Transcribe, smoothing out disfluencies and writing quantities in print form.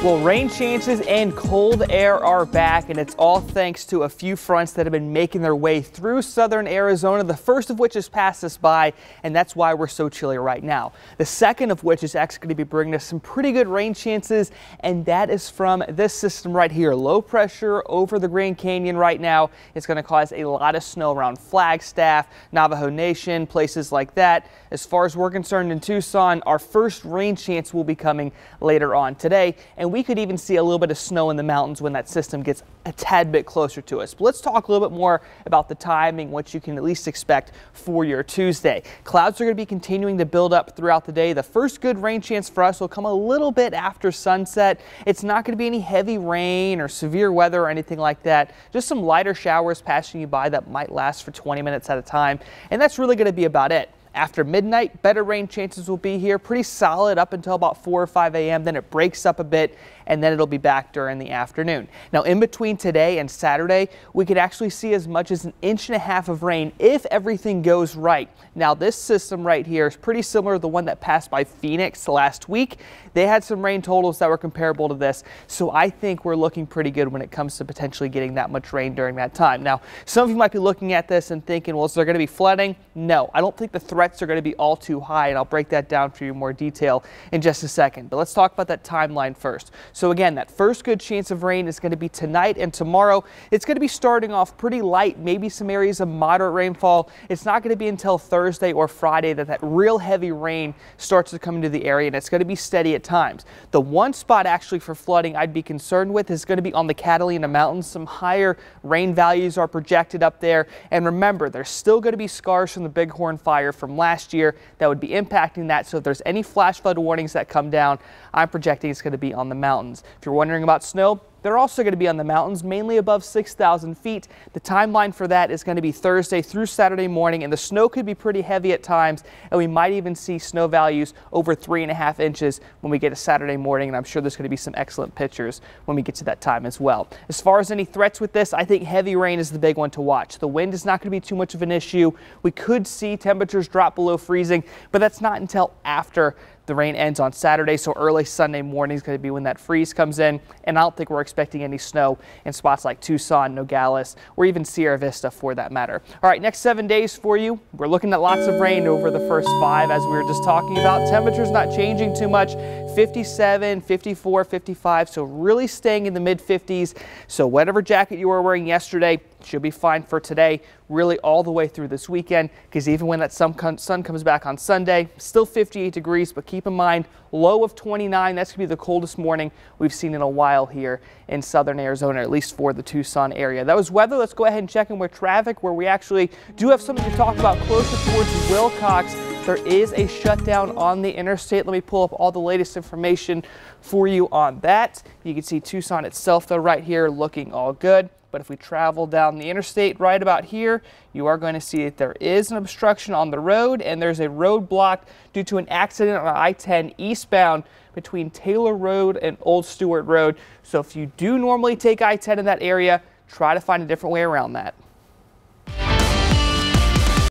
Well, rain chances and cold air are back, and it's all thanks to a few fronts that have been making their way through southern Arizona, the first of which has passed us by, and that's why we're so chilly right now. The second of which is actually going to be bringing us some pretty good rain chances, and that is from this system right here. Low pressure over the Grand Canyon right now. It's going to cause a lot of snow around Flagstaff, Navajo Nation, places like that. As far as we're concerned in Tucson, our first rain chance will be coming later on today, and we could even see a little bit of snow in the mountains when that system gets a tad bit closer to us. But let's talk a little bit more about the timing, what you can at least expect for your Tuesday. Clouds are going to be continuing to build up throughout the day. The first good rain chance for us will come a little bit after sunset. It's not going to be any heavy rain or severe weather or anything like that. Just some lighter showers passing you by that might last for 20 minutes at a time. And that's really going to be about it. After midnight, better rain chances will be here, pretty solid up until about 4 or 5 a.m. Then it breaks up a bit, and then it'll be back during the afternoon. Now, in between today and Saturday, we could actually see as much as 1.5 inches of rain if everything goes right. Now, this system right here is pretty similar to the one that passed by Phoenix last week. They had some rain totals that were comparable to this, so I think we're looking pretty good when it comes to potentially getting that much rain during that time. Now, some of you might be looking at this and thinking, well, is there going to be flooding? No, I don't think the threats are going to be all too high, and I'll break that down for you in more detail in just a second. But let's talk about that timeline first. So again, that first good chance of rain is going to be tonight and tomorrow. It's going to be starting off pretty light, maybe some areas of moderate rainfall. It's not going to be until Thursday or Friday that real heavy rain starts to come into the area, and it's going to be steady at times. The one spot actually for flooding I'd be concerned with is going to be on the Catalina Mountains. Some higher rain values are projected up there, and remember, there's still going to be scars from the Bighorn fire from last year that would be impacting that. So if there's any flash flood warnings that come down, I'm projecting it's going to be on the mountains. If you're wondering about snow, they're also going to be on the mountains, mainly above 6,000 feet. The timeline for that is going to be Thursday through Saturday morning, and the snow could be pretty heavy at times, and we might even see snow values over 3.5 inches when we get to Saturday morning, and I'm sure there's going to be some excellent pictures when we get to that time as well. As far as any threats with this, I think heavy rain is the big one to watch. The wind is not going to be too much of an issue. We could see temperatures drop below freezing, but that's not until after the rain ends on Saturday, so early Sunday morning is going to be when that freeze comes in, and I don't think we're expecting any snow in spots like Tucson, Nogales, or even Sierra Vista for that matter. All right, next 7 days for you. We're looking at lots of rain over the first 5, as we were just talking about. Temperatures not changing too much, 57, 54, 55, so really staying in the mid-50s. So whatever jacket you were wearing yesterday should be fine for today, really all the way through this weekend, because even when that sun comes back on Sunday, still 58 degrees, but keep in mind, low of 29, that's going to be the coldest morning we've seen in a while here in southern Arizona, at least for the Tucson area. That was weather. Let's go ahead and check in with traffic, where we actually do have something to talk about closer towards Wilcox. There is a shutdown on the interstate. Let me pull up all the latest information for you on that. You can see Tucson itself, though, right here looking all good. But if we travel down the interstate right about here, you are going to see that there is an obstruction on the road, and there's a road blocked due to an accident on I-10 eastbound between Taylor Road and Old Stewart Road. So if you do normally take I-10 in that area, try to find a different way around that.